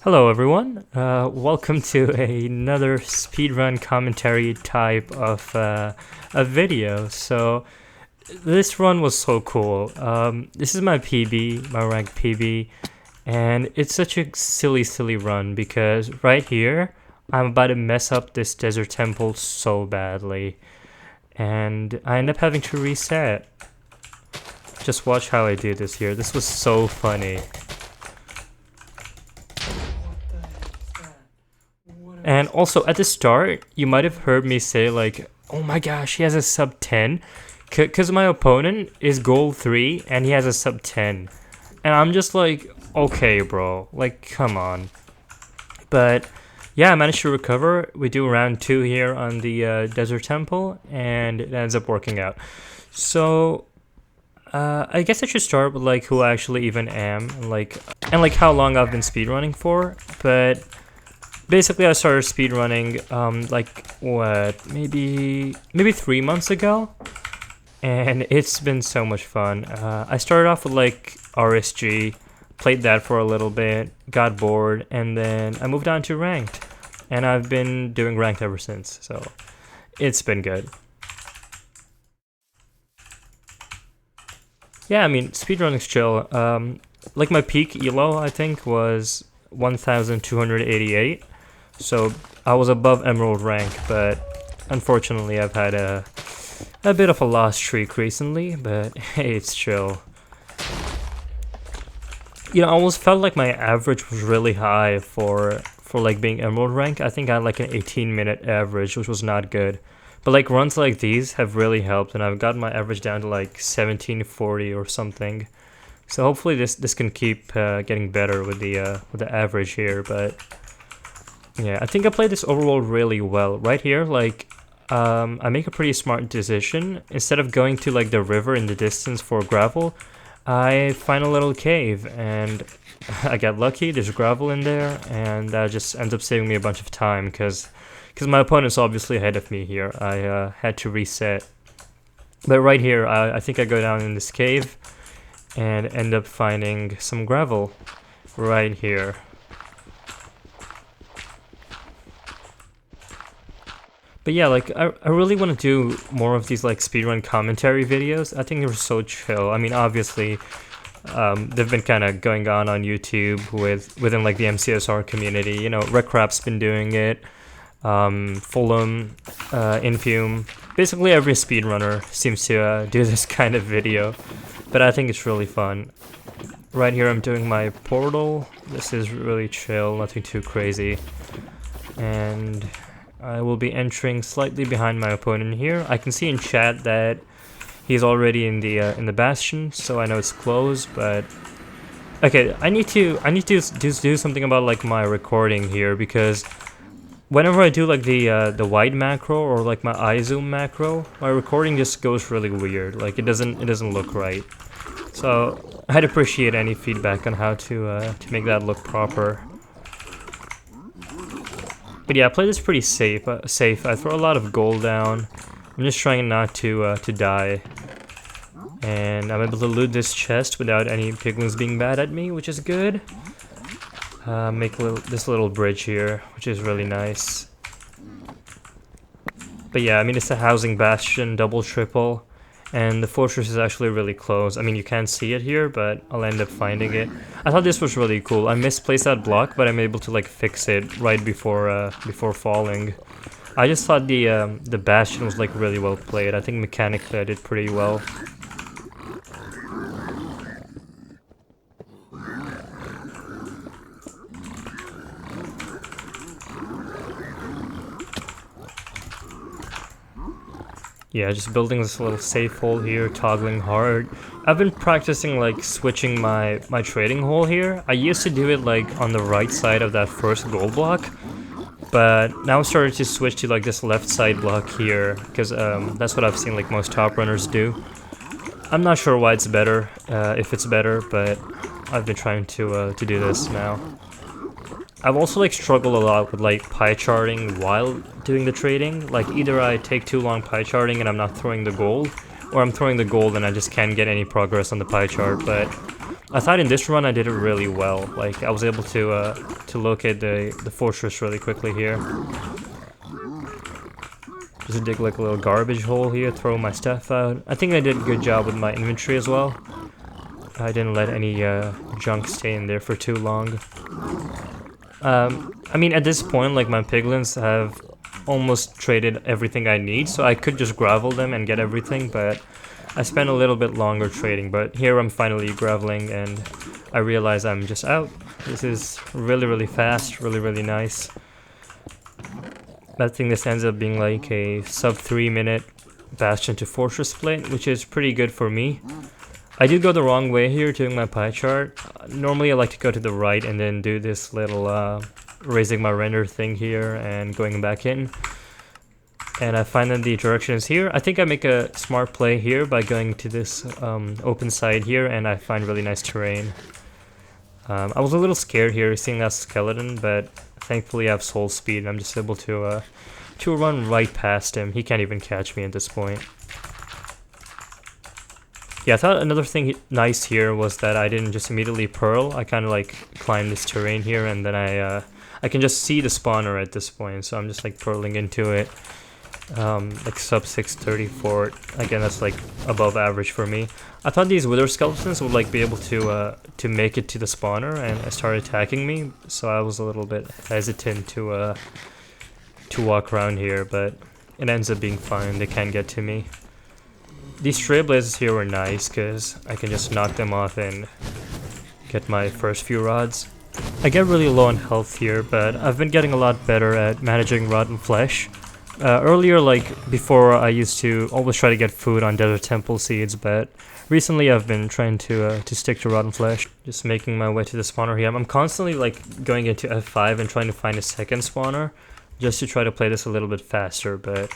Hello everyone, welcome to another speedrun commentary type of a video. So this run was so cool. This is my PB, my rank PB, and it's such a silly run because right here I'm about to mess up this desert temple so badly and I end up having to reset. Just watch how I do this here. This was so funny. And also at the start, you might have heard me say like, oh my gosh, he has a sub 10. Because my opponent is gold 3 and he has a sub 10. And I'm just like, okay bro, like come on. But yeah, I managed to recover. We do round 2 here on the Desert Temple and it ends up working out. So I guess I should start with like who I actually even am and like how long I've been speedrunning for. But basically, I started speedrunning like what, maybe 3 months ago, and it's been so much fun. I started off with like RSG, played that for a little bit, got bored, and then I moved on to ranked, and I've been doing ranked ever since. So it's been good. Yeah, I mean speedrunning's chill. Like my peak elo I think was 1,288. So I was above Emerald rank, but unfortunately I've had a bit of a lost streak recently, but hey, it's chill. You know, I almost felt like my average was really high for like being Emerald rank. I think I had like an 18-minute average, which was not good. But like runs like these have really helped, and I've gotten my average down to like 1740 or something. So hopefully this can keep getting better with the average here, but yeah, I think I played this overall really well. Right here, like, I make a pretty smart decision. Instead of going to like the river in the distance for gravel, I find a little cave, and I get lucky. There's gravel in there, and that just ends up saving me a bunch of time because my opponent's obviously ahead of me here. I had to reset. But right here, I think I go down in this cave and end up finding some gravel right here. But yeah, like I really want to do more of these like speedrun commentary videos. I think they're so chill. I mean, obviously, they've been kind of going on YouTube within like the MCSR community. You know, Recrap's been doing it. Fulham, Infume, basically every speedrunner seems to do this kind of video, but I think it's really fun. Right here I'm doing my portal. This is really chill, nothing too crazy, and I will be entering slightly behind my opponent here. I can see in chat that he's already in the bastion, so I know it's close, but okay, I need to do something about like my recording here, because whenever I do like the wide macro or like my eye zoom macro, my recording just goes really weird. Like it doesn't look right. So I'd appreciate any feedback on how to make that look proper. But yeah, I play this pretty safe. I throw a lot of gold down. I'm just trying not to die, and I'm able to loot this chest without any piglins being bad at me, which is good. Make this little bridge here, which is really nice. But yeah, I mean, it's a housing bastion, double, triple, and the fortress is actually really close. I mean, you can't see it here, but I'll end up finding it. I thought this was really cool. I misplaced that block, but I'm able to like fix it right before falling. I just thought the bastion was like really well played. I think mechanically I did pretty well. Yeah, just building this little safe hole here, toggling hard. I've been practicing like switching my trading hole here. I used to do it like on the right side of that first gold block, but now I'm starting to switch to like this left side block here, because that's what I've seen like most top runners do. I'm not sure why it's better, if it's better, but I've been trying to do this now. I've also like struggled a lot with like pie charting while doing the trading. Like either I take too long pie charting and I'm not throwing the gold, or I'm throwing the gold and I just can't get any progress on the pie chart. But I thought in this run I did it really well. Like I was able to locate the fortress really quickly here. Just dig like a little garbage hole here, throw my stuff out. I think I did a good job with my inventory as well. I didn't let any junk stay in there for too long. I mean, at this point, like my piglins have almost traded everything I need, so I could just gravel them and get everything, but I spent a little bit longer trading. But here I'm finally graveling, and I realize I'm just out. This is really, really fast, really, really nice. I think this ends up being like a sub 3 minute bastion to fortress split, which is pretty good for me. I did go the wrong way here doing my pie chart. Normally I like to go to the right and then do this little raising my render thing here and going back in. And I find that the direction is here. I think I make a smart play here by going to this open side here, and I find really nice terrain. I was a little scared here seeing that skeleton, but thankfully I have soul speed and I'm just able to run right past him. He can't even catch me at this point. Yeah, I thought another thing nice here was that I didn't just immediately pearl. I kind of like climb this terrain here, and then I can just see the spawner at this point, so I'm just like pearling into it. Like sub 634. Again, that's like above average for me. I thought these wither skeletons would like be able to make it to the spawner and start attacking me, so I was a little bit hesitant to walk around here, but it ends up being fine. They can't get to me. These trailblazers here were nice because I can just knock them off and get my first few rods. I get really low on health here, but I've been getting a lot better at managing rotten flesh. Earlier, like before, I used to always try to get food on desert temple seeds, but recently I've been trying to stick to rotten flesh. Just making my way to the spawner here. I'm constantly like going into F5 and trying to find a second spawner just to try to play this a little bit faster, but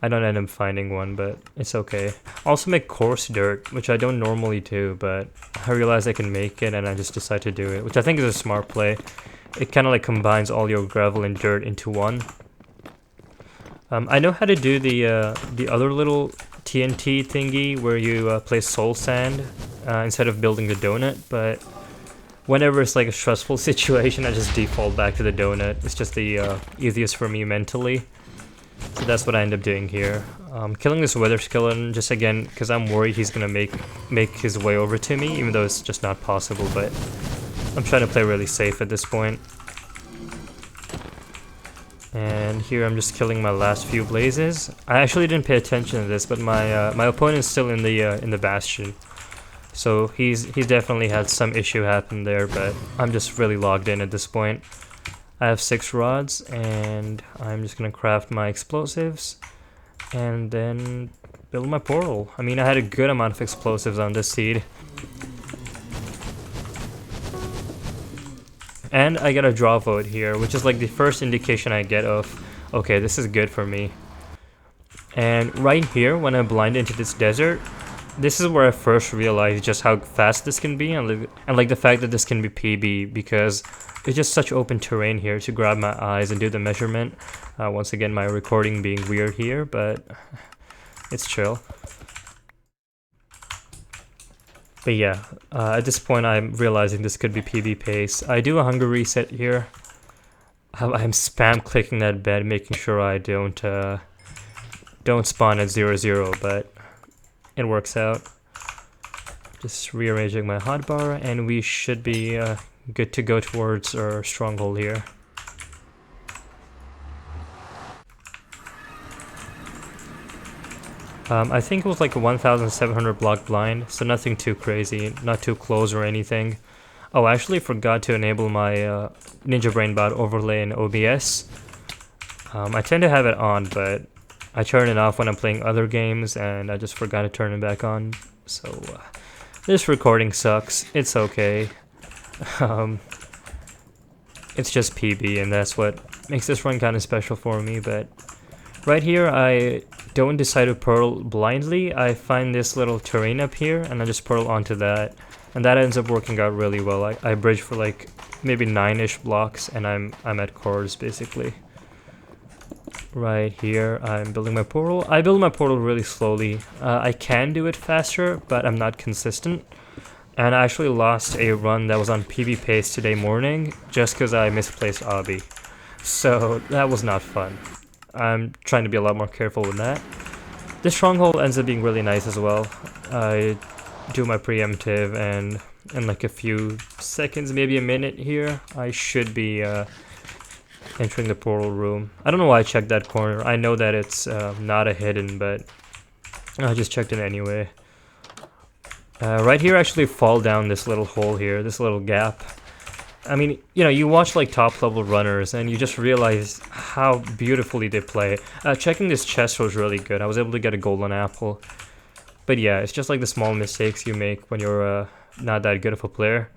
I don't end up finding one, but it's okay. I also make coarse dirt, which I don't normally do, but I realize I can make it and I just decide to do it, which I think is a smart play. It kind of like combines all your gravel and dirt into one. I know how to do the other little TNT thingy where you place soul sand instead of building the donut, but whenever it's like a stressful situation, I just default back to the donut. It's just the easiest for me mentally. So that's what I end up doing here. Killing this wither skeleton just again because I'm worried he's gonna make his way over to me, even though it's just not possible, but I'm trying to play really safe at this point. And here I'm just killing my last few blazes. I actually didn't pay attention to this, but my opponent's still in the bastion, so he's definitely had some issue happen there. But I'm just really logged in at this point. I have 6 rods, and I'm just gonna craft my explosives, and then build my portal. I mean, I had a good amount of explosives on this seed. And I get a draw vote here, which is like the first indication I get of, okay, this is good for me. And right here, when I blind into this desert, this is where I first realized just how fast this can be, and like the fact that this can be PB, because it's just such open terrain here to grab my eyes and do the measurement. Once again, my recording being weird here, but it's chill. But yeah, at this point I'm realizing this could be PB pace. I do a hunger reset here. I'm spam clicking that bed, making sure I don't spawn at 0-0, but it works out. Just rearranging my hotbar, and we should be good to go towards our stronghold here. I think it was like a 1,700 block blind, so nothing too crazy, not too close or anything. Oh, I actually forgot to enable my Ninja Brain Bot overlay in OBS. I tend to have it on, but I turn it off when I'm playing other games, and I just forgot to turn it back on. So this recording sucks. It's okay. It's just PB, and that's what makes this run kind of special for me. But right here, I don't decide to pearl blindly. I find this little terrain up here, and I just pearl onto that, and that ends up working out really well. I bridge for like maybe 9-ish blocks, and I'm at cores basically. Right here, I'm building my portal. I build my portal really slowly. I can do it faster, but I'm not consistent. And I actually lost a run that was on PB pace today morning just because I misplaced Obby. So that was not fun. I'm trying to be a lot more careful with that. This stronghold ends up being really nice as well. I do my preemptive, and in like a few seconds, maybe a minute here, I should be entering the portal room. I don't know why I checked that corner. I know that it's not a hidden, but I just checked it anyway. Right here, I actually fall down this little hole here, this little gap. I mean, you know, you watch like top level runners and you just realize how beautifully they play. Checking this chest was really good. I was able to get a golden apple. But yeah, it's just like the small mistakes you make when you're not that good of a player.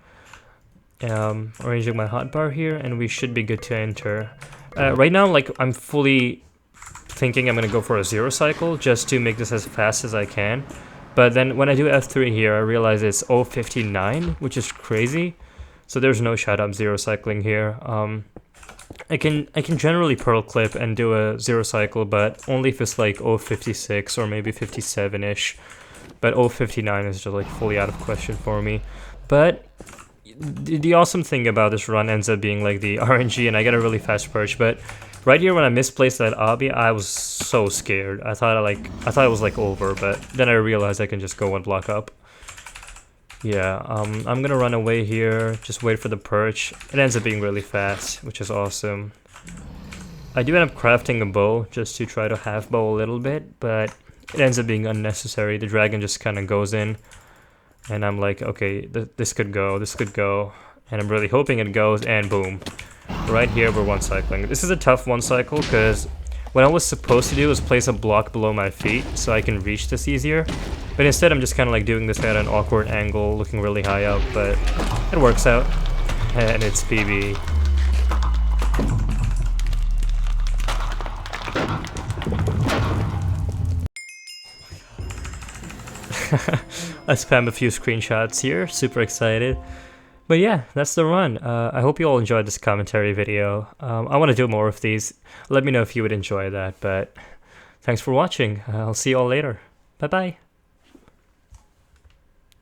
Arranging my hotbar here, and we should be good to enter. Right now, like, I'm fully thinking I'm gonna go for a 0 cycle just to make this as fast as I can. But then when I do F3 here, I realize it's 0:59, which is crazy. So there's no shot I'm 0 cycling here. I can generally pearl clip and do a 0 cycle, but only if it's like 0:56 or maybe 57-ish. But 0:59 is just like fully out of question for me. But the awesome thing about this run ends up being like the RNG, and I get a really fast perch. But right here when I misplaced that obby, I was so scared. I thought it was like over, but then I realized I can just go one block up. Yeah, I'm gonna run away here, just wait for the perch. It ends up being really fast, which is awesome. I do end up crafting a bow just to try to half bow a little bit, but it ends up being unnecessary. The dragon just kind of goes in, and I'm like, okay, this could go, and I'm really hoping it goes, and boom. Right here, we're one cycling. This is a tough one cycle, because what I was supposed to do was place a block below my feet, so I can reach this easier. But instead, I'm just kind of like doing this at an awkward angle, looking really high up, but it works out, and it's PB. I spam a few screenshots here, super excited. But yeah, that's the run. I hope you all enjoyed this commentary video. I want to do more of these. Let me know if you would enjoy that, but thanks for watching. I'll see you all later. Bye bye.